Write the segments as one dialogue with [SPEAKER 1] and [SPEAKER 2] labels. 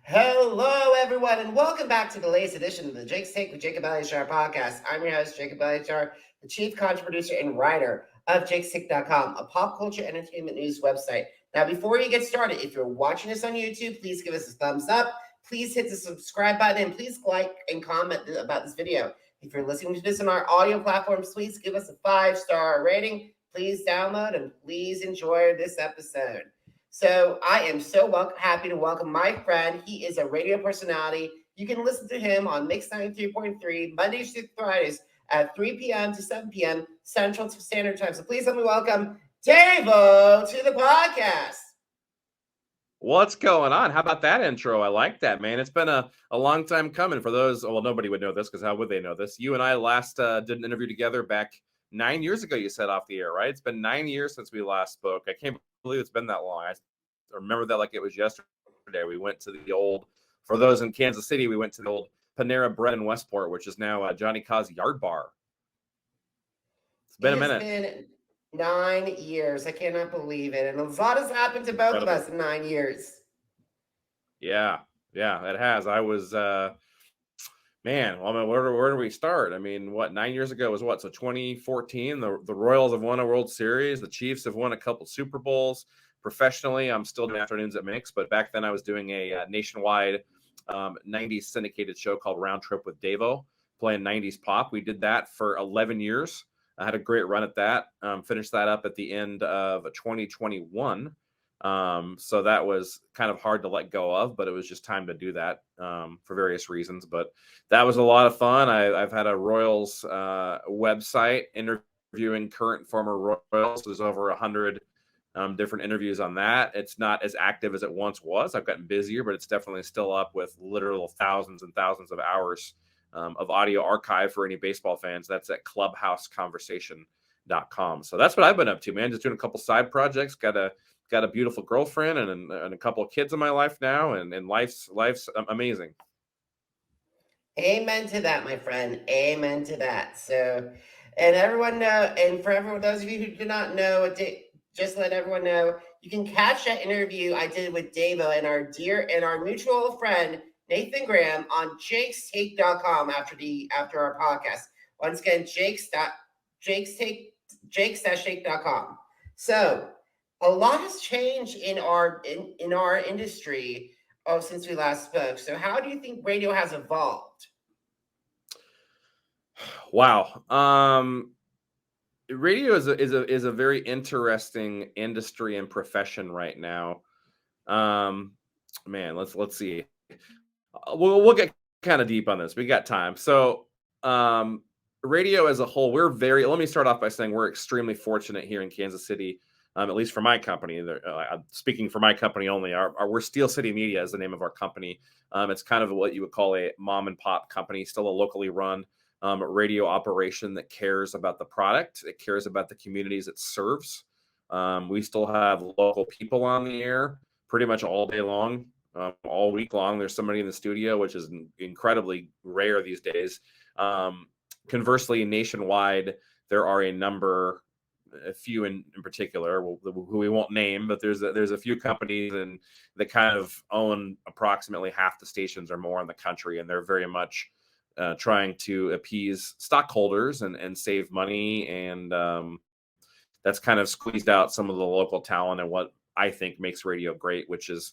[SPEAKER 1] Hello, everyone, and welcome back to the latest edition of the Jake's Take with Jacob Elyachar Podcast. I'm your host, Jacob Elyachar, the chief content producer and writer of jakestake.com, a pop culture entertainment news website. Now, before you get started, if you're watching us on YouTube, please give us a thumbs up. Please hit the subscribe button, and please like and comment about this video. If you're listening to this on our audio platforms, please give us a 5-star rating. Please download and please enjoy this episode. So I am so happy to welcome my friend. He is a radio personality. You can listen to him on Mix 93.3 Mondays through Fridays at 3 p.m. to 7 p.m. Central Standard Time. So please let me welcome Davo to the podcast.
[SPEAKER 2] What's going on? How about that intro? I like that, man. It's been a long time coming for those. Well, nobody would know this because how would they know this? You and I last did an interview together back 9 years ago, you said off the air, right? It's been 9 years since we last spoke. I can't believe it's been that long. I remember that like it was yesterday. We went to the old, for those in Kansas City, we went to the old Panera Bread in Westport, which is now Johnny K's Yard Bar. It's been a minute.
[SPEAKER 1] It's been 9 years. I cannot believe it. And a lot has happened to both of us in 9 years.
[SPEAKER 2] Yeah, it has. I was, man, well, I mean, where do we start? I mean, 9 years ago was what? So 2014, the Royals have won a World Series. The Chiefs have won a couple Super Bowls. Professionally, I'm still doing afternoons at Mix, but back then I was doing a nationwide 90s syndicated show called Round Trip with Davo, playing 90s pop. We did that for 11 years. I had a great run at that. Finished that up at the end of 2021. So that was kind of hard to let go of, but it was just time to do that for various reasons. But that was a lot of fun. I've had a Royals website interviewing current and former Royals. There's over 100 different interviews on that. It's not as active as it once was. I've gotten busier, but it's definitely still up with literal thousands and thousands of hours of audio archive for any baseball fans. That's at clubhouseconversation.com. So that's what I've been up to, man. Just doing a couple side projects. Got a beautiful girlfriend and a couple of kids in my life now, and life's amazing.
[SPEAKER 1] Amen to that, my friend. Amen to that. So, and everyone know, and for everyone, those of you who do not know, just let everyone know, you can catch that interview I did with Davo and our mutual friend Nathan Graham on jakestake.com after our podcast. Once again, jakes-take.com. So a lot has changed in our industry since we last spoke. So how do you think radio has evolved?
[SPEAKER 2] Wow. Radio is a very interesting industry and profession right now. Man, let's see. We'll get kind of deep on this. We got time. So, radio as a whole, let me start off by saying we're extremely fortunate here in Kansas City, at least for my company. Speaking for my company only, we're Steel City Media is the name of our company. It's kind of what you would call a mom and pop company, still a locally run radio operation that cares about the product. It cares about the communities it serves. We still have local people on the air pretty much all day long, all week long. There's somebody in the studio, which is incredibly rare these days. Conversely, nationwide, there are a few in particular, who we won't name, but there's a few companies that kind of own approximately half the stations or more in the country, and they're very much trying to appease stockholders and save money, and that's kind of squeezed out some of the local talent and what I think makes radio great, which is,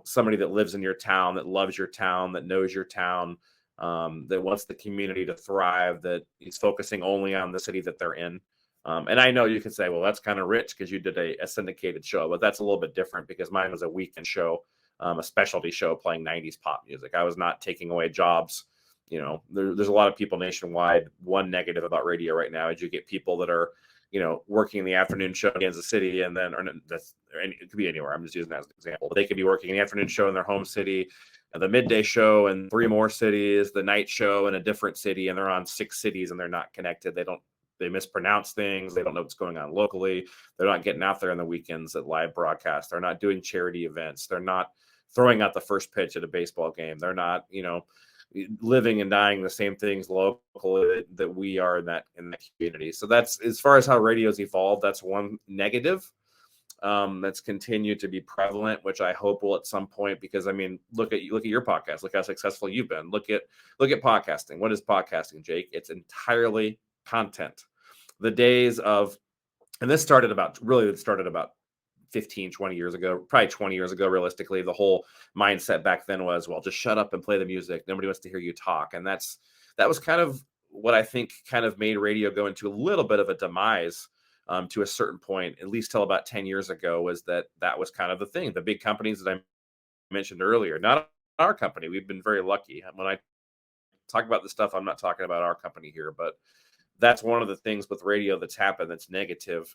[SPEAKER 2] somebody that lives in your town, that loves your town, that knows your town, that wants the community to thrive, that is focusing only on the city that they're in. And I know you could say, well, that's kind of rich because you did a syndicated show, but that's a little bit different because mine was a weekend show, a specialty show playing 90s pop music. I was not taking away jobs. There's a lot of people nationwide. One negative about radio right now is you get people that are, working in the afternoon show in Kansas City, and then it could be anywhere. I'm just using that as an example. They could be working in the afternoon show in their home city, the midday show in 3 more cities, the night show in a different city, and they're on 6 cities and they're not connected. They mispronounce things. They don't know what's going on locally. They're not getting out there on the weekends at live broadcasts. They're not doing charity events. They're not throwing out the first pitch at a baseball game. They're not, living and dying the same things locally that we are in that community. So that's, as far as how radio's evolved, that's one negative. that's continued to be prevalent, which I hope will at some point, because I mean, look at your podcast, look how successful you've been. Look at podcasting. What is podcasting, Jake? It's entirely content. The days of, and it started about 15, 20 years ago, probably 20 years ago, realistically. The whole mindset back then was, well, just shut up and play the music. Nobody wants to hear you talk. And that was kind of what I think kind of made radio go into a little bit of a demise to a certain point, at least till about 10 years ago, was that was kind of the thing. The big companies that I mentioned earlier, not our company. We've been very lucky. When I talk about this stuff, I'm not talking about our company here, but that's one of the things with radio that's happened that's negative,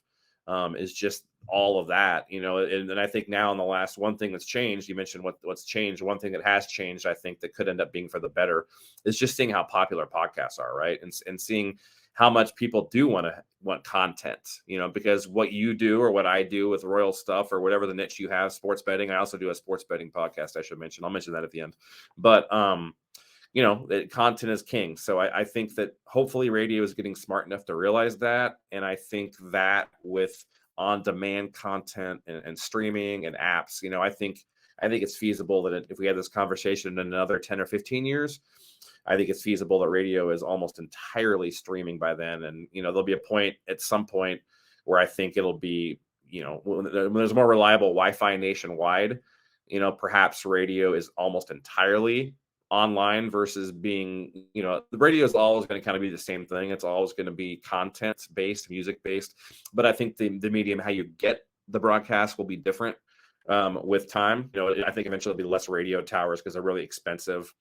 [SPEAKER 2] is just all of that, and I think now in the last, one thing that's changed, you mentioned what's changed. One thing that has changed, I think, that could end up being for the better, is just seeing how popular podcasts are, right? And seeing how much people do want content, because what you do or what I do with Royal stuff or whatever the niche you have, sports betting. I also do a sports betting podcast, I should mention. I'll mention that at the end. But content is king. So I think that hopefully radio is getting smart enough to realize that. And I think that with on-demand content and streaming and apps, I think it's feasible that if we had this conversation in another 10 or 15 years, I think it's feasible that radio is almost entirely streaming by then. And, there'll be a point at some point where I think it'll be, when there's more reliable Wi-Fi nationwide, perhaps radio is almost entirely online versus being, the radio is always going to kind of be the same thing. It's always going to be content based, music based, but I think the medium, how you get the broadcast, will be different with time. I think eventually there'll be less radio towers because they're really expensive.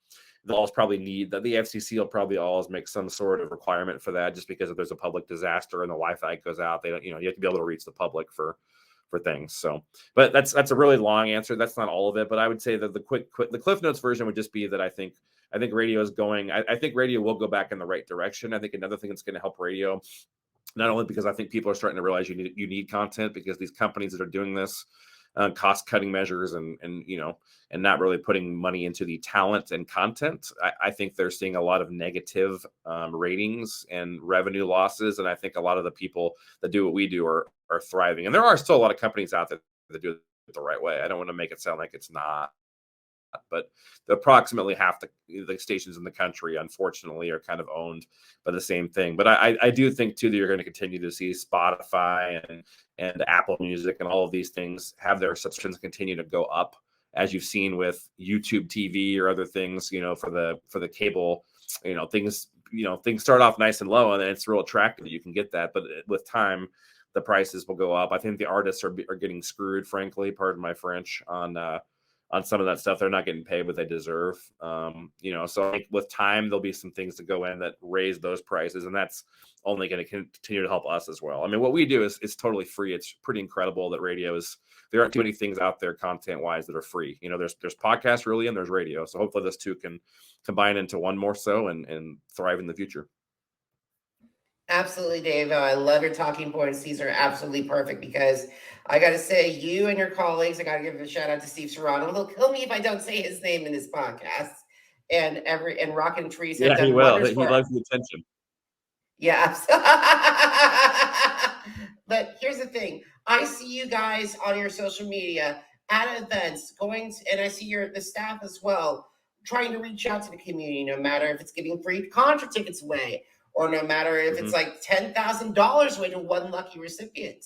[SPEAKER 2] They'll always probably need that. The FCC will probably always make some sort of requirement for that, just because if there's a public disaster and the Wi-Fi goes out, they don't, you have to be able to reach the public for things. So, but that's a really long answer. That's not all of it, but I would say that the Cliff Notes version would just be that I think radio is going, I think radio will go back in the right direction. I think another thing that's going to help radio, not only because I think people are starting to realize you need content, because these companies that are doing this, cost cutting measures and not really putting money into the talent and content, I think they're seeing a lot of negative ratings and revenue losses. And I think a lot of the people that do what we do are thriving. And there are still a lot of companies out there that do it the right way. I don't want to make it sound like it's not, but approximately half the stations in the country, unfortunately, are kind of owned by the same thing. But I do think too that you're going to continue to see Spotify and Apple Music and all of these things have their subscriptions continue to go up, as you've seen with YouTube TV or other things, for the cable, things start off nice and low, and then it's real attractive that you can get that. But with time, the prices will go up. I think the artists are getting screwed, frankly, pardon my French, on some of that stuff. They're not getting paid what they deserve. So I think with time, there'll be some things to go in that raise those prices, and that's only going to continue to help us as well. I mean, what we do is totally free. It's pretty incredible that there aren't too many things out there content wise that are free. There's podcasts really, and there's radio. So hopefully those two can combine into one more so and thrive in the future.
[SPEAKER 1] Absolutely, Dave. I love your talking points. These are absolutely perfect, because I got to say, you and your colleagues, I got to give a shout out to Steve Serrano. He'll kill me if I don't say his name in this podcast. And Rockin' Trees have done
[SPEAKER 2] he will.
[SPEAKER 1] wonders
[SPEAKER 2] He
[SPEAKER 1] for
[SPEAKER 2] loves the attention.
[SPEAKER 1] Yeah. But here's the thing. I see you guys on your social media at events and I see the staff as well, trying to reach out to the community, no matter if it's giving free concert tickets away, or no matter if it's like $10,000 away to one lucky recipient.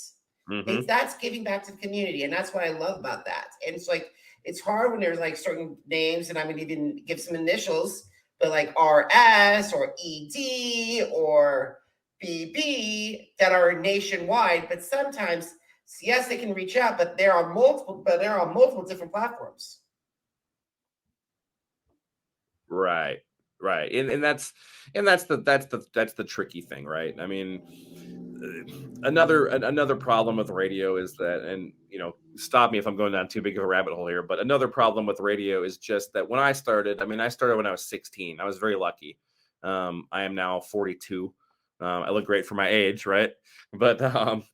[SPEAKER 1] That's giving back to the community. And that's what I love about that. And it's like, it's hard when there's like certain names, and I'm going to even give some initials, but like RS or ED or BB that are nationwide. But sometimes, yes, they can reach out, but there are multiple different platforms.
[SPEAKER 2] Right. And that's the tricky thing, right? I mean, another problem with radio is that, and stop me if I'm going down too big of a rabbit hole here, but another problem with radio is just that when I started when I was 16. I was very lucky. I am now 42. I look great for my age, right? But when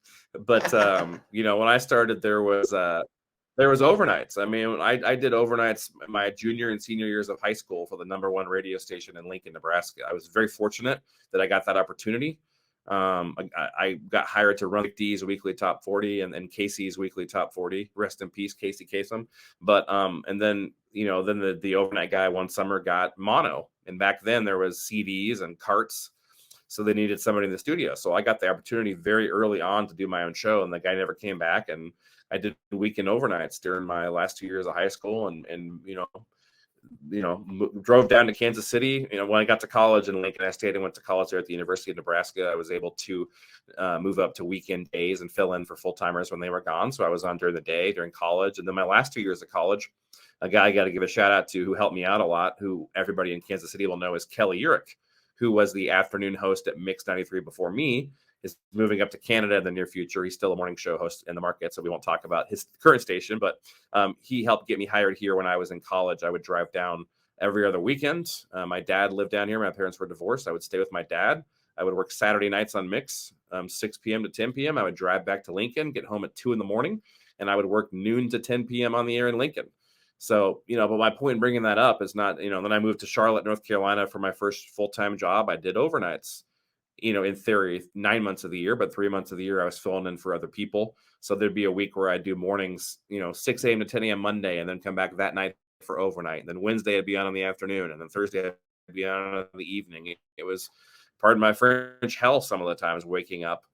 [SPEAKER 2] I started, there was overnights. I mean, I did overnights my junior and senior years of high school for the #1 radio station in Lincoln, Nebraska. I was very fortunate that I got that opportunity. I got hired to run D's weekly top 40 and Casey's weekly top 40. Rest in peace, Casey Kasem. But and then then the overnight guy one summer got mono, and back then there was CDs and carts, so they needed somebody in the studio. So I got the opportunity very early on to do my own show, and the guy never came back. And I did weekend overnights during my last 2 years of high school, and drove down to Kansas City. When I got to college in Lincoln, I stayed and went to college there at the University of Nebraska. I was able to move up to weekend days and fill in for full timers when they were gone. So I was on during the day during college. And then my last 2 years of college, a guy I got to give a shout out to who helped me out a lot, who everybody in Kansas City will know, is Kelly Urick, who was the afternoon host at Mix 93 before me, is moving up to Canada in the near future. He's still a morning show host in the market, so we won't talk about his current station, but he helped get me hired here when I was in college. I would drive down every other weekend. My dad lived down here. My parents were divorced. I would stay with my dad. I would work Saturday nights on Mix, 6 p.m. to 10 p.m. I would drive back to Lincoln, get home at 2 a.m, and I would work noon to 10 p.m. on the air in Lincoln. So, but my point in bringing that up is not, then I moved to Charlotte, North Carolina for my first full-time job. I did overnights, in theory, 9 months of the year, but 3 months of the year I was filling in for other people. So there'd be a week where I'd do mornings, 6 a.m. to 10 a.m. Monday, and then come back that night for overnight. And then Wednesday I'd be on in the afternoon, and then Thursday I'd be on in the evening. It was, pardon my French, hell some of the times, waking up,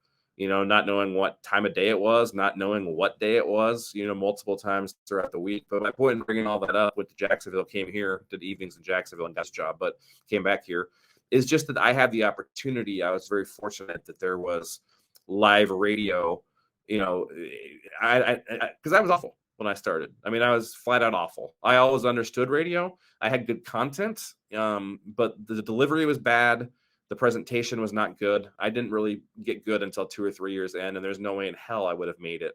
[SPEAKER 2] not knowing what time of day it was, not knowing what day it was, multiple times throughout the week. But my point in bringing all that up with Jacksonville, came here, did evenings in Jacksonville and got his job, but came back here, is just that I had the opportunity. I was very fortunate that there was live radio, because I was awful when I started. I mean, I was flat out awful. I always understood radio. I had good content, but the delivery was bad. The presentation was not good. I didn't really get good until 2 or 3 years in, and there's no way in hell I would have made it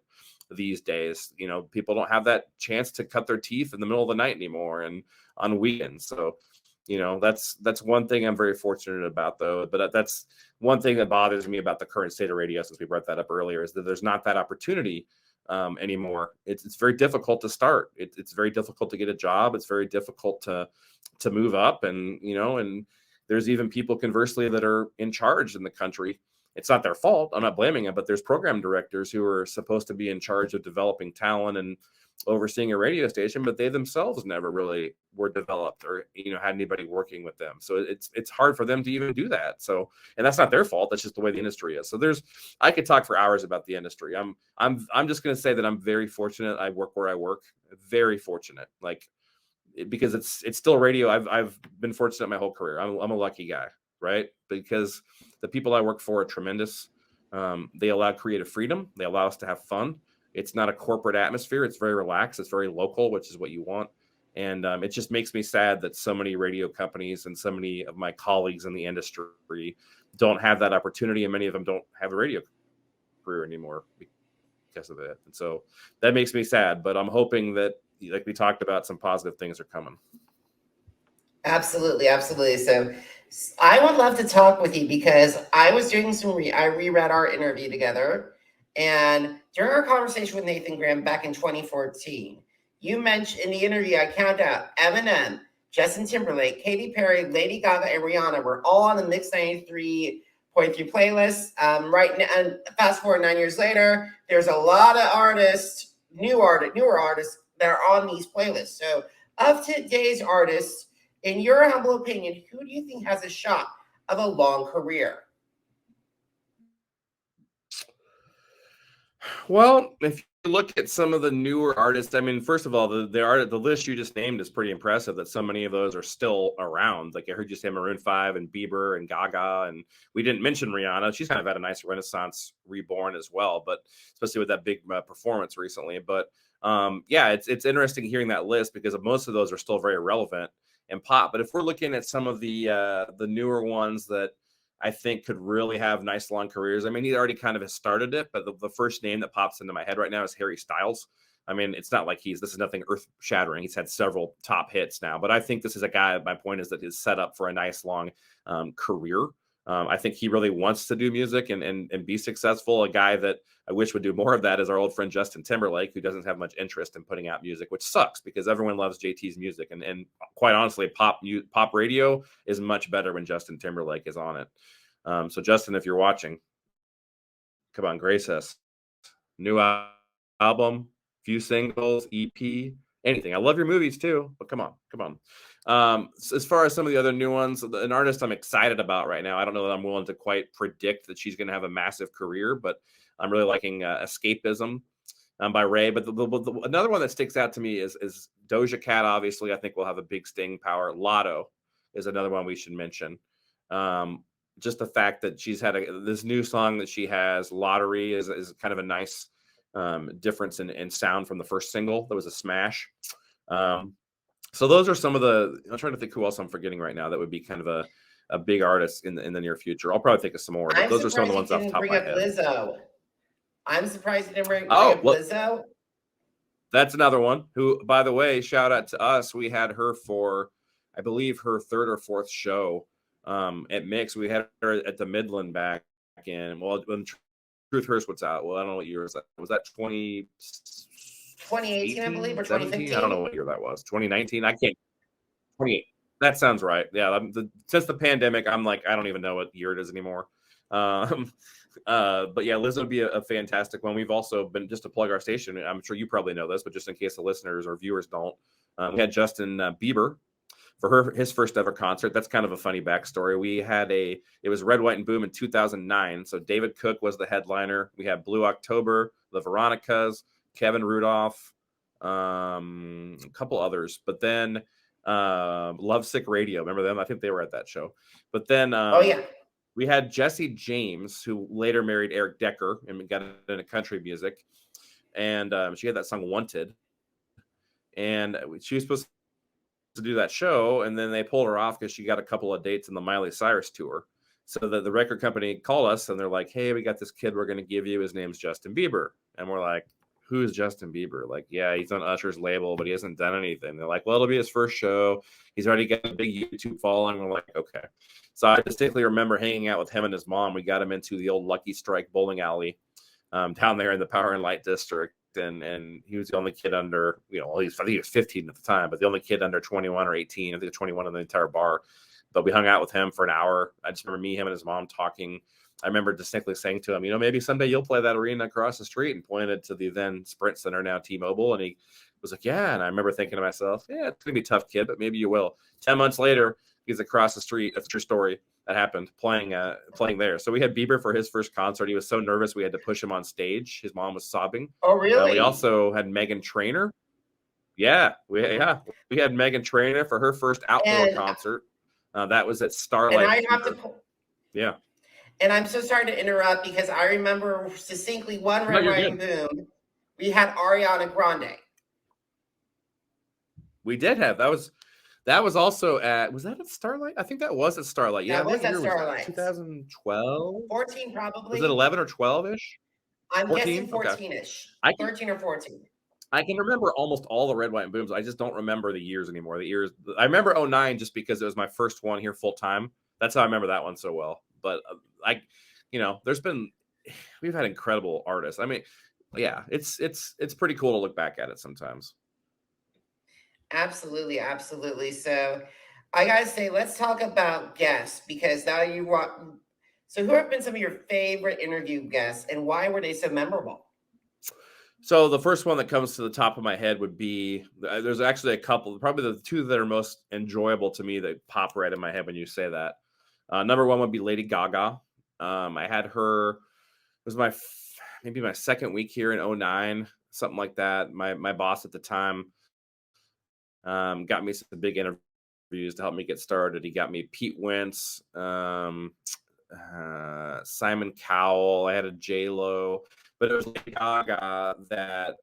[SPEAKER 2] these days. People don't have that chance to cut their teeth in the middle of the night anymore and on weekends. So, that's one thing I'm very fortunate about, though. But that's one thing that bothers me about the current state of radio, since we brought that up earlier, is that there's not that opportunity anymore. It's very difficult to start. It's very difficult to get a job. It's very difficult to move up, and there's even people, conversely, that are in charge in the country. It's not their fault. I'm not blaming them, but there's program directors who are supposed to be in charge of developing talent and overseeing a radio station, but they themselves never really were developed or, had anybody working with them. So it's hard for them to even do that. So, and that's not their fault. That's just the way the industry is. So I could talk for hours about the industry. I'm just going to say that I'm very fortunate. I work where I work. Very fortunate. Because it's still radio. I've been fortunate my whole career. I'm a lucky guy, right? Because the people I work for are tremendous. They allow creative freedom. They allow us to have fun. It's not a corporate atmosphere. It's very relaxed. It's very local, which is what you want. And it just makes me sad that so many radio companies and so many of my colleagues in the industry don't have that opportunity, and many of them don't have a radio career anymore because of it. And so that makes me sad. But I'm hoping that, like we talked about, some positive things are coming.
[SPEAKER 1] Absolutely. So I would love to talk with you, because I was doing I reread our interview together, and during our conversation with Nathan Graham back in 2014, you mentioned in the interview, I count out Eminem, Justin Timberlake, Katy Perry, Lady Gaga, and Rihanna were all on the Mix 93.3 playlist. Right now, and fast forward 9 years later, there's a lot of artists, newer artists that are on these playlists. So of today's artists, in your humble opinion, who do you think has a shot of a long career?
[SPEAKER 2] Well, if you look at some of the newer artists, I mean, first of all, the list you just named is pretty impressive, that so many of those are still around. Like I heard you say Maroon 5 and Bieber and Gaga, and we didn't mention Rihanna. She's kind of had a nice renaissance reborn as well, but especially with that big performance recently. But yeah, it's interesting hearing that list, because most of those are still very relevant and pop. But if we're looking at some of the newer ones that I think could really have nice long careers, I mean, he already kind of has started it, but the first name that pops into my head right now is Harry Styles. I mean, it's not like this is nothing earth shattering. He's had several top hits now, but I think this is a guy, my point is that he's set up for a nice long career. I think he really wants to do music and be successful. A guy that I wish would do more of that is our old friend Justin Timberlake, who doesn't have much interest in putting out music, which sucks, because everyone loves JT's music. And quite honestly, pop radio is much better when Justin Timberlake is on it. So Justin, if you're watching, come on, grace us. New album, few singles, EP, anything. I love your movies too, but come on. So as far as some of the other new ones, an artist I'm excited about right now, I don't know that I'm willing to quite predict that she's going to have a massive career, but I'm really liking Escapism by Ray. But another one that sticks out to me is Doja Cat. Obviously, I think will have a big staying power. Lotto is another one we should mention. Just the fact that she's had this new song that she has, Lottery, is kind of a nice difference in sound from the first single that was a smash. So those are some of I'm trying to think who else I'm forgetting right now that would be kind of a big artist in the near future. I'll probably think of some more, but those are some of the ones off the top of my head.
[SPEAKER 1] Lizzo. I'm surprised you didn't bring up Lizzo.
[SPEAKER 2] That's another one who, by the way, shout out to us. We had her for, I believe, her third or fourth show at Mix. We had her at the Midland back in, well, when Truth Hurts what's out. Well, I don't know what year was that. Was that
[SPEAKER 1] 2018, I believe, or 2015?
[SPEAKER 2] I don't know what year that was. 2019? I can't. 28. That sounds right. Yeah. Since the pandemic, I'm like, I don't even know what year it is anymore. But yeah, Liz would be a fantastic one. We've also been, just to plug our station, I'm sure you probably know this, but just in case the listeners or viewers don't, we had Justin Bieber for his first ever concert. That's kind of a funny backstory. It was Red, White, and Boom in 2009. So David Cook was the headliner. We had Blue October, the Veronicas, Kevin Rudolph, a couple others. But then Lovesick Radio, remember them? I think they were at that show. But then we had Jesse James, who later married Eric Decker and got into country music. And she had that song Wanted. And she was supposed to do that show, and then they pulled her off because she got a couple of dates in the Miley Cyrus tour. So the record company called us and they're like, hey, we got this kid we're going to give you. His name's Justin Bieber. And we're like, who is Justin Bieber? Like, yeah, he's on Usher's label, but he hasn't done anything. They're like, well, it'll be his first show. He's already got a big YouTube following. We're like, okay. So I distinctly remember hanging out with him and his mom. We got him into the old Lucky Strike bowling alley down there in the Power and Light District. And he was the only kid under, I think he was 15 at the time, but the only kid under 21 or 18. I think 21 in the entire bar. But we hung out with him for an hour. I just remember me, him, and his mom talking. I remember distinctly saying to him, maybe someday you'll play that arena across the street, and pointed to the then Sprint Center, now T-Mobile. And he was like, yeah. And I remember thinking to myself, yeah, it's going to be a tough kid, but maybe you will. 10 months later, he's across the street. That's a true story. That happened playing there. So we had Bieber for his first concert. He was so nervous we had to push him on stage. His mom was sobbing.
[SPEAKER 1] Oh, really?
[SPEAKER 2] We also had Meghan Trainor. Yeah, we had Meghan Trainor for her first outdoor concert. That was at Starlight. Yeah.
[SPEAKER 1] And I'm so sorry to interrupt because I remember succinctly one Red, White, and Boom. We had Ariana Grande.
[SPEAKER 2] We did have. That was also was that at Starlight? I think that was at Starlight. Yeah,
[SPEAKER 1] that was at Starlight.
[SPEAKER 2] 2012?
[SPEAKER 1] 14 probably.
[SPEAKER 2] Was it 11 or 12-ish?
[SPEAKER 1] I'm guessing 14-ish.
[SPEAKER 2] Okay.
[SPEAKER 1] 13 or 14.
[SPEAKER 2] I can remember almost all the Red, White, and Booms. I just don't remember the years anymore. I remember 09 just because it was my first one here full time. That's how I remember that one so well. But we've had incredible artists. I mean, yeah, it's pretty cool to look back at it sometimes.
[SPEAKER 1] Absolutely. So I gotta say, let's talk about guests, because now you want. So who have been some of your favorite interview guests, and why were they so memorable?
[SPEAKER 2] So the first one that comes to the top of my head would be, there's actually a couple, probably the two that are most enjoyable to me that pop right in my head when you say that. Number one would be Lady Gaga. I had her, it was maybe my second week here in 09, something like that. My boss at the time got me some big interviews to help me get started. He got me Pete Wentz, Simon Cowell. I had a J-Lo, but it was Lady Gaga that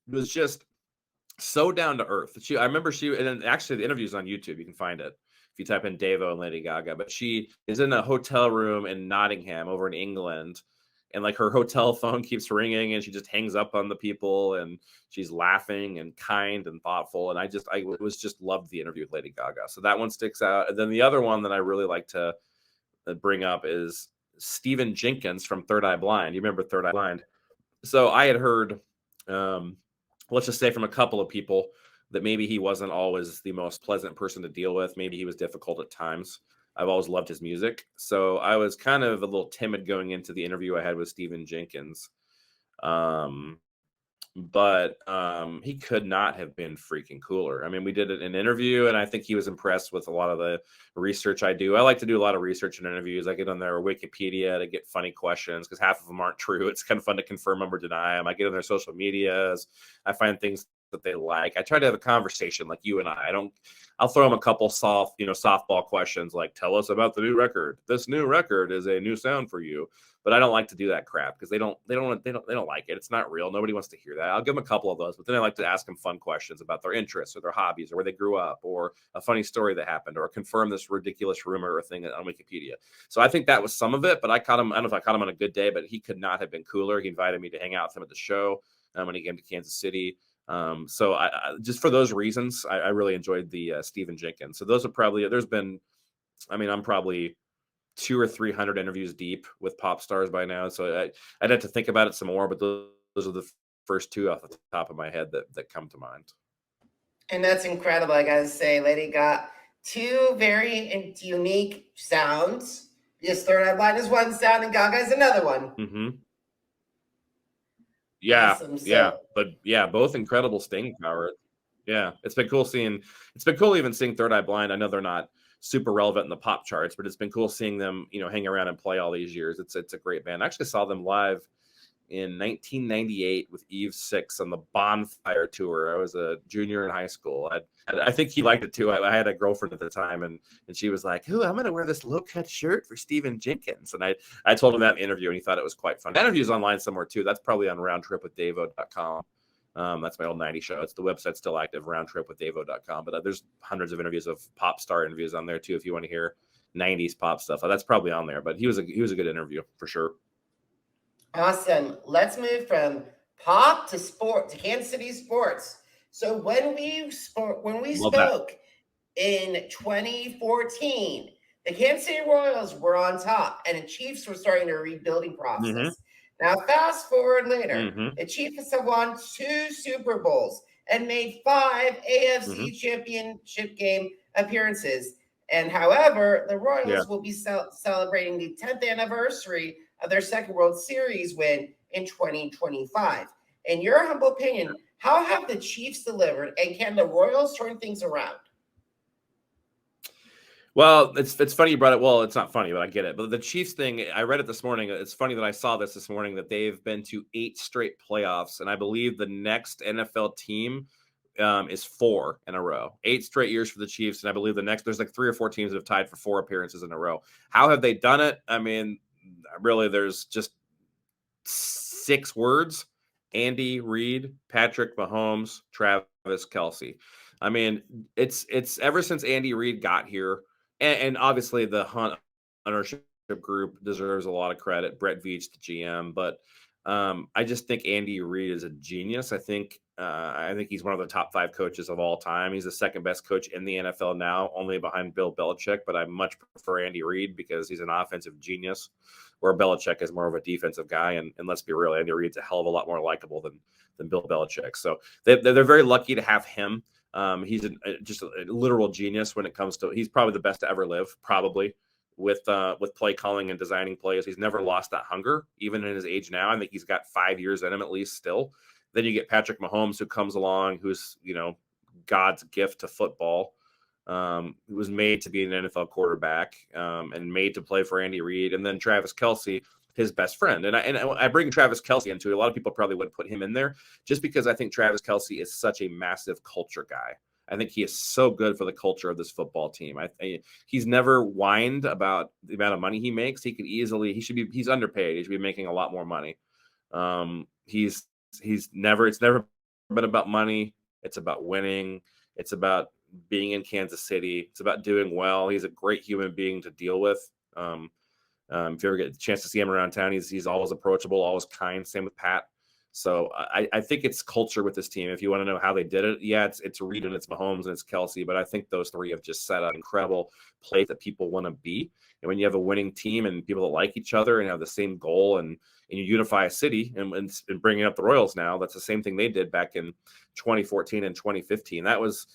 [SPEAKER 2] was just so down to earth. I remember and actually the interview's on YouTube. You can find it if you type in Devo and Lady Gaga. But she is in a hotel room in Nottingham over in England. And like her hotel phone keeps ringing and she just hangs up on the people and she's laughing and kind and thoughtful. And I was just loved the interview with Lady Gaga. So that one sticks out. And then the other one that I really like to bring up is Stephen Jenkins from Third Eye Blind. You remember Third Eye Blind? So I had heard, let's just say from a couple of people that maybe he wasn't always the most pleasant person to deal with. Maybe he was difficult at times. I've always loved his music. So I was kind of a little timid going into the interview I had with Stephen Jenkins. But he could not have been freaking cooler. I mean, we did an interview, and I think he was impressed with a lot of the research I do. I like to do a lot of research in interviews. I get on their Wikipedia to get funny questions because half of them aren't true. It's kind of fun to confirm them or deny them. I get on their social medias. I find things that they like. I try to have a conversation like you and I'll throw them a couple softball questions like, tell us about the new record. This new record is a new sound for you. But I don't like to do that crap because they don't like it. It's not real. Nobody wants to hear that. I'll give them a couple of those, but then I like to ask them fun questions about their interests or their hobbies or where they grew up or a funny story that happened or confirm this ridiculous rumor or thing on Wikipedia. So I think that was some of it, but I don't know if I caught him on a good day, but he could not have been cooler. He invited me to hang out with him at the show when he came to Kansas City. So I just for those reasons, I really enjoyed the Stephen Jenkins. So those are probably, I'm probably 200 or 300 interviews deep with pop stars by now. So I'd have to think about it some more, but those are the first two off the top of my head that come to mind.
[SPEAKER 1] And that's incredible. I got to say, Lady got two very unique sounds. Yes, Third Eye Blind is one sound and Gaga is another one.
[SPEAKER 2] Mm-hmm. Yeah,
[SPEAKER 1] awesome.
[SPEAKER 2] But both incredible staying power. Yeah, it's been cool even seeing Third Eye Blind. I know they're not super relevant in the pop charts, but it's been cool seeing them, hang around and play all these years. It's a great band. I actually saw them live in 1998 with Eve 6 on the Bonfire tour. I was a junior in high school. I think he liked it too. I had a girlfriend at the time, and she was like, "Ooh, I'm going to wear this low-cut shirt for Stephen Jenkins." And I told him that in the interview, and he thought it was quite fun. That interview is online somewhere too. That's probably on roundtripwithdavo.com. That's my old 90s show. It's the website's still active, roundtripwithdavo.com. But there's hundreds of interviews of pop star interviews on there too, if you want to hear 90s pop stuff. That's probably on there. But he was a good interview for sure.
[SPEAKER 1] Awesome. Let's move from pop to sport to Kansas City sports. So when we spoke in 2014, the Kansas City Royals were on top, and the Chiefs were starting their rebuilding process.
[SPEAKER 2] Mm-hmm.
[SPEAKER 1] Now, fast forward later,
[SPEAKER 2] mm-hmm.
[SPEAKER 1] the Chiefs have won 2 Super Bowls and made 5 AFC Championship game appearances. And however, the Royals will be celebrating the 10th anniversary of their second World Series win in 2025. In your humble opinion, how have the Chiefs delivered, and can the Royals turn things around?
[SPEAKER 2] Well, it's funny you brought it. Well, it's not funny, but I get it. But the Chiefs thing, I read it this morning. It's funny that I saw this morning that they've been to 8 straight playoffs, and I believe the next NFL team is 4 in a row. 8 straight years for the Chiefs, and I believe there's like 3 or 4 teams that have tied for 4 appearances in a row. How have they done it? I mean, really, there's just 6 words: Andy Reid, Patrick Mahomes, Travis Kelce. I mean, it's ever since Andy Reid got here. And obviously the Hunt ownership group deserves a lot of credit. Brett Veach, the GM, but I just think Andy Reid is a genius. I think he's one of the top 5 coaches of all time. He's the second best coach in the NFL now, only behind Bill Belichick. But I much prefer Andy Reid because he's an offensive genius, where Belichick is more of a defensive guy. And let's be real, Andy Reid's a hell of a lot more likable than Bill Belichick. So they're very lucky to have him. He's just a literal genius when it comes to. He's probably the best to ever live, probably with play calling and designing plays. He's never lost that hunger, even in his age now. I think he's got 5 years in him at least still. Then you get Patrick Mahomes, who comes along, who's God's gift to football. Who was made to be an NFL quarterback and made to play for Andy Reid, and then Travis Kelce, his best friend. And I bring Travis Kelce into it. A lot of people probably wouldn't put him in there just because I think Travis Kelce is such a massive culture guy. I think he is so good for the culture of this football team. He's never whined about the amount of money he makes. He's underpaid. He should be making a lot more money. It's never been about money. It's about winning. It's about being in Kansas City. It's about doing well. He's a great human being to deal with. If you ever get a chance to see him around town, he's always approachable, always kind. Same with Pat. So I think it's culture with this team. If you want to know how they did it, it's Reid and it's Mahomes and it's Kelce, but I think those 3 have just set up incredible plays that people want to be. And when you have a winning team and people that like each other and have the same goal and you unify a city and bringing up the Royals now, that's the same thing they did back in 2014 and 2015. That was,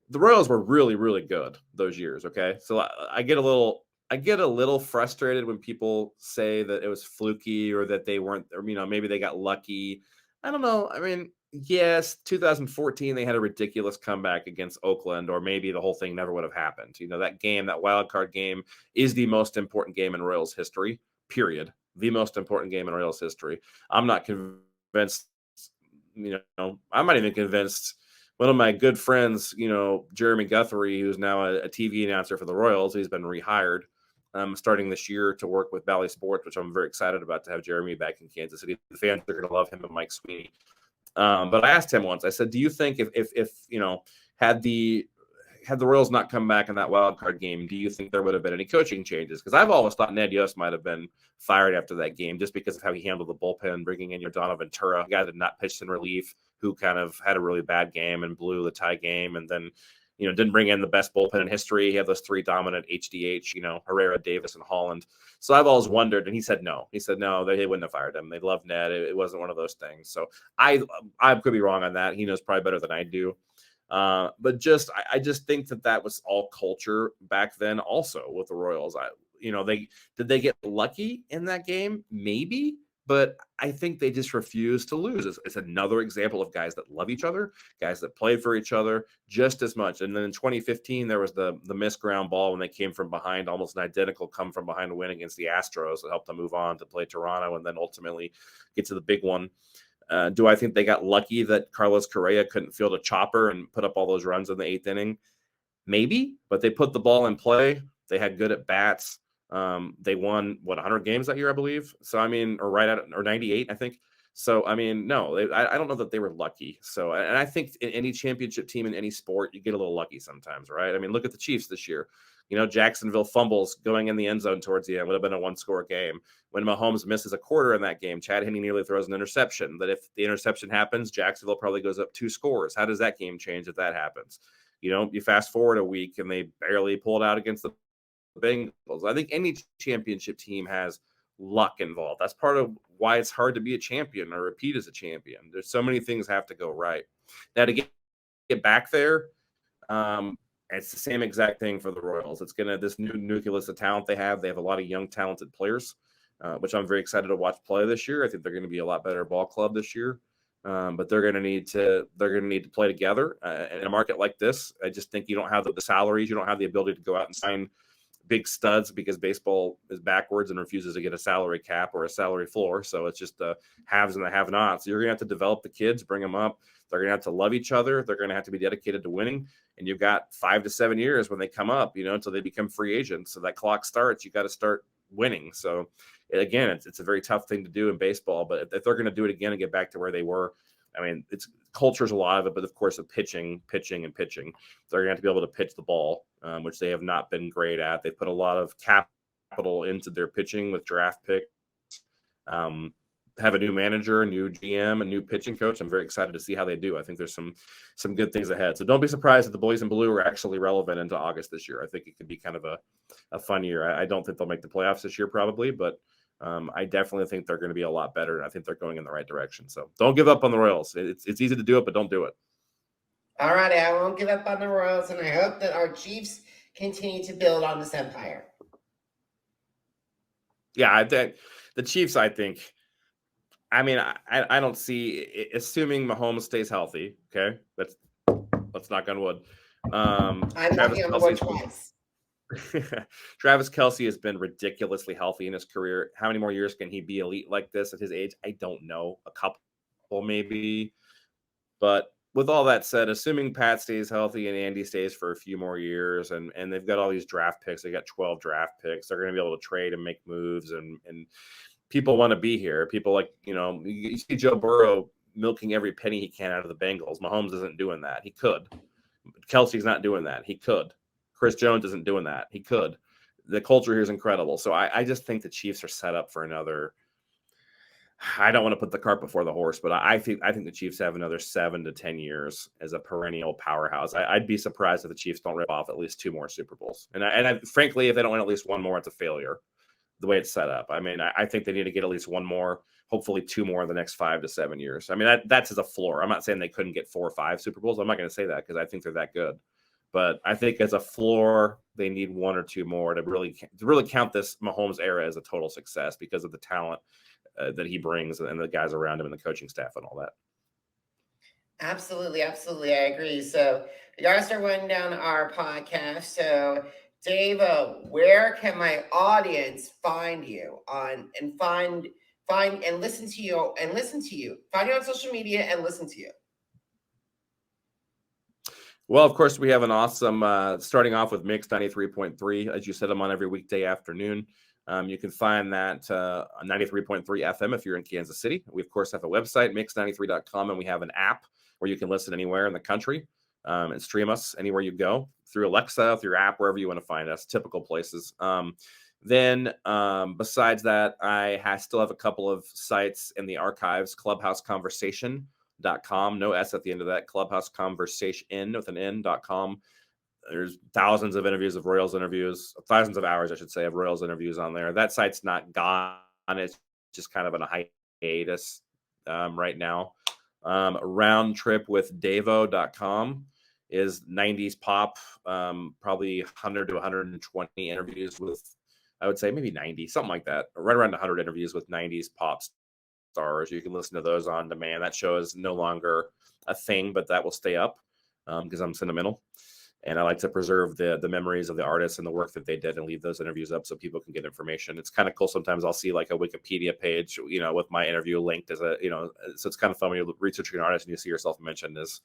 [SPEAKER 2] the Royals were really, really good those years. Okay, so I get a little frustrated when people say that it was fluky or that they weren't, or maybe they got lucky. I don't know. I mean, yes, 2014 they had a ridiculous comeback against Oakland, or maybe the whole thing never would have happened. That game, that wild card game, is the most important game in Royals history. Period. The most important game in Royals history. I'm not convinced. I'm not even convinced. One of my good friends, Jeremy Guthrie, who's now a TV announcer for the Royals, he's been rehired starting this year to work with Bally Sports, which I'm very excited about to have Jeremy back in Kansas City. The fans are going to love him and Mike Sweeney. But I asked him once, I said, do you think if had the Royals not come back in that wild card game, do you think there would have been any coaching changes? Because I've always thought Ned Yost might have been fired after that game just because of how he handled the bullpen, bringing in Donovan Ventura, a guy that had not pitched in relief, who kind of had a really bad game and blew the tie game, and then didn't bring in the best bullpen in history. He had those three dominant HDH, Herrera, Davis, and Holland. So I've always wondered, and he said no. He said no, they wouldn't have fired him. They loved Ned. It wasn't one of those things. So I could be wrong on that. He knows probably better than I do. But I just think that was all culture back then. Also with the Royals, did they get lucky in that game? Maybe. But I think they just refuse to lose. It's another example of guys that love each other, guys that played for each other just as much. And then in 2015, there was the missed ground ball when they came from behind, almost an identical come from behind win against the Astros that helped them move on to play Toronto and then ultimately get to the big one. Do I think they got lucky that Carlos Correa couldn't field a chopper and put up all those runs in the 8th inning? Maybe, but they put the ball in play. They had good at bats. They won 100 games that year, I believe. So, or 98, I think. So, no, I don't know that they were lucky. So, and I think in any championship team in any sport, you get a little lucky sometimes, right? Look at the Chiefs this year. Jacksonville fumbles going in the end zone towards the end. Would have been a 1-score game. When Mahomes misses a quarter in that game, Chad Henne nearly throws an interception. That if the interception happens, Jacksonville probably goes up 2 scores. How does that game change if that happens? You fast forward a week and they barely pulled out against the Bengals. I think any championship team has luck involved. That's part of why it's hard to be a champion or repeat as a champion. There's so many things have to go right. Now to get back there, it's the same exact thing for the Royals. It's this new nucleus of talent they have. They have a lot of young, talented players, which I'm very excited to watch play this year. I think they're going to be a lot better ball club this year. But they're going to need to play together in a market like this. I just think you don't have the salaries. You don't have the ability to go out and sign big studs because baseball is backwards and refuses to get a salary cap or a salary floor. So it's just the haves and the have-nots. So you're going to have to develop the kids, bring them up. They're going to have to love each other. They're going to have to be dedicated to winning. And you've got 5 to 7 years when they come up, until they become free agents. So that clock starts, you got to start winning. So again, it's a very tough thing to do in baseball, but if they're going to do it again and get back to where they were, it's culture's a lot of it, but of course, of pitching, they're going to have to be able to pitch the ball, which they have not been great at. They put a lot of capital into their pitching with draft picks. Have a new manager, a new GM, a new pitching coach. I'm very excited to see how they do. I think there's some good things ahead. So don't be surprised if the boys in blue are actually relevant into August this year. I think it could be kind of a fun year. I don't think they'll make the playoffs this year probably, but I definitely think they're going to be a lot better, and I think they're going in the right direction. So don't give up on the Royals. It's easy to do it, but don't do it.
[SPEAKER 1] All righty, I won't give up on the Royals, and I hope that our Chiefs continue to build on this empire.
[SPEAKER 2] Yeah, I think the Chiefs, I don't see, assuming Mahomes stays healthy, okay? Let's knock on wood.
[SPEAKER 1] I'm knocking on the wood twice.
[SPEAKER 2] Travis Kelce has been ridiculously healthy in his career. How many more years can he be elite like this at his age? I don't know. A couple maybe. But with all that said, assuming Pat stays healthy and Andy stays for a few more years, and they've got all these draft picks, they got 12 draft picks, they're going to be able to trade and make moves, and people want to be here. People like, you see Joe Burrow milking every penny he can out of the Bengals. Mahomes isn't doing that. He could. Kelsey's not doing that. He could. Chris Jones isn't doing that. He could. The culture here is incredible. So I just think the Chiefs are set up for another. I don't want to put the cart before the horse, but I think the Chiefs have another 7 to 10 years as a perennial powerhouse. I'd be surprised if the Chiefs don't rip off at least 2 more Super Bowls. And frankly, if they don't win at least 1 more, it's a failure. The way it's set up. I think they need to get at least 1 more, hopefully 2 more in the next 5 to 7 years. That's as a floor. I'm not saying they couldn't get 4 or 5 Super Bowls. I'm not going to say that because I think they're that good. But I think as a floor, they need one or two more to really count this Mahomes era as a total success because of the talent that he brings and the guys around him and the coaching staff and all that.
[SPEAKER 1] Absolutely, absolutely. I agree. So we gotta start winding down our podcast. So Dave, where can my audience find you on and find and listen to you Find you on social media and listen to you.
[SPEAKER 2] Well, of course, we have an awesome starting off with Mix 93.3. As you said, I'm on every weekday afternoon. You can find that on 93.3 FM if you're in Kansas City. We, of course, have a website, mix93.com, and we have an app where you can listen anywhere in the country and stream us anywhere you go through Alexa, through your app, wherever you want to find us, typical places. Then besides that, I still have a couple of sites in the archives, clubhouseconversation.com, no S at the end of that, clubhouseconversation with an N.com. There's thousands of interviews of Royals interviews, thousands of hours, I should say, of Royals interviews on there. That site's not gone. It's just kind of on a hiatus right now. Round Trip with Davo.com is 90s pop, probably 100 to 120 interviews with, I would say maybe 90, something like that. Right around 100 interviews with 90s pop stars. You can listen to those on demand. That show is no longer a thing, but that will stay up because I'm sentimental. And I like to preserve the memories of the artists and the work that they did and leave those interviews up so people can get information. It's kind of cool. Sometimes I'll see like a Wikipedia page, with my interview linked as so it's kind of fun when you're researching an artist and you see yourself mentioned as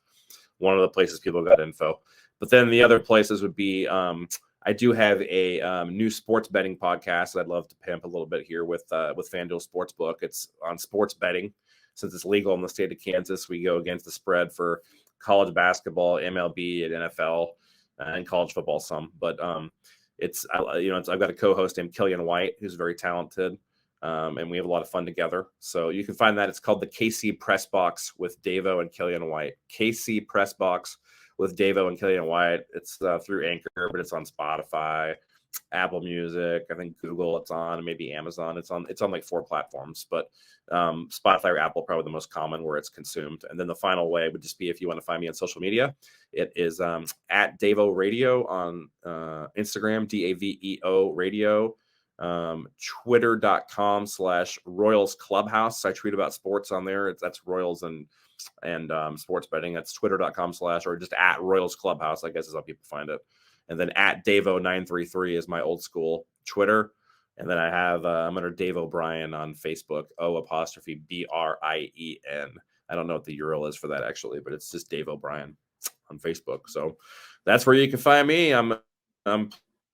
[SPEAKER 2] one of the places people got info. But then the other places would be, I do have a new sports betting podcast that I'd love to pimp a little bit here with FanDuel Sportsbook. It's on sports betting. Since it's legal in the state of Kansas, we go against the spread for college basketball, MLB, and NFL. And college football some, but I've got a co-host named Killian White who's very talented, and we have a lot of fun together. So you can find that. It's called the KC Press Box with Davo and Killian White. KC Press Box with Davo and Killian White. It's through Anchor, but it's on Spotify, Apple Music, I think Google. It's on maybe Amazon. It's on like 4 platforms, but Spotify or Apple probably the most common where it's consumed. And then the final way would just be if you want to find me on social media. It is at Davo Radio on Instagram, DAVEO Radio, Twitter.com/Royals Clubhouse. I tweet about sports on there. That's Royals and sports betting. That's Twitter.com/ or just at Royals Clubhouse, I guess is how people find it. And then at Davo933 is my old school Twitter. And then I have, I'm under Dave O'Brien on Facebook, O''Brien. I don't know what the URL is for that actually, but it's just Dave O'Brien on Facebook. So that's where you can find me. I'm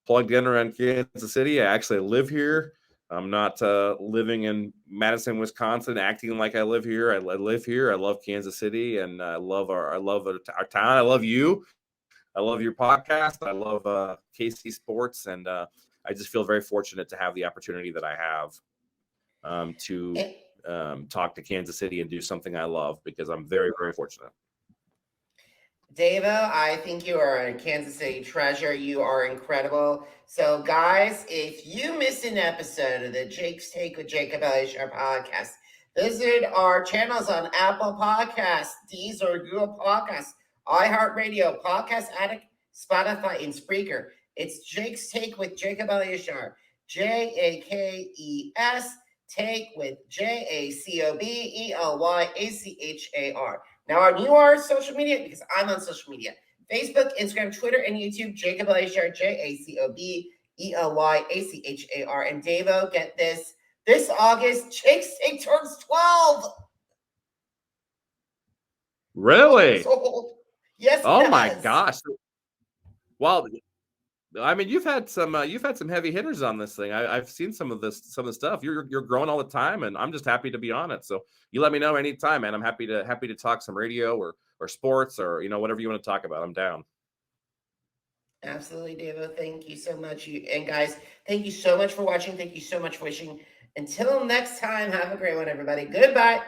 [SPEAKER 2] plugged in around Kansas City. I actually live here. I'm not living in Madison, Wisconsin, acting like I live here. I live here. I love Kansas City, and I love our town. I love you. I love your podcast. I love KC Sports, and I just feel very fortunate to have the opportunity that I have to talk to Kansas City and do something I love, because I'm very, very fortunate.
[SPEAKER 1] Davo, I think you are a Kansas City treasure. You are incredible. So, guys, if you missed an episode of the Jake's Take with Jacob Elyachar podcast, visit our channels on Apple Podcasts, Deezer, Google Podcasts, iHeartRadio, Podcast Addict, Spotify, and Spreaker. It's Jake's Take with Jacob Elyachar. JAKES, Take with JACOBELYACHAR. Now, you are social media because I'm on social media. Facebook, Instagram, Twitter, and YouTube, Jacob Elyachar, JACOBELYACHAR. And Davo, get this. This August, Jake's Take turns 12.
[SPEAKER 2] Really?
[SPEAKER 1] Yes.
[SPEAKER 2] Oh my gosh. Well, I mean, you've had some heavy hitters on this thing. I've seen some of the stuff. You're growing all the time, and I'm just happy to be on it. So you let me know anytime, man. I'm happy to talk some radio or sports or whatever you want to talk about. I'm down.
[SPEAKER 1] Absolutely, Davo. Thank you so much. And guys, thank you so much for watching. Thank you so much for watching. Until next time, have a great one, everybody. Goodbye.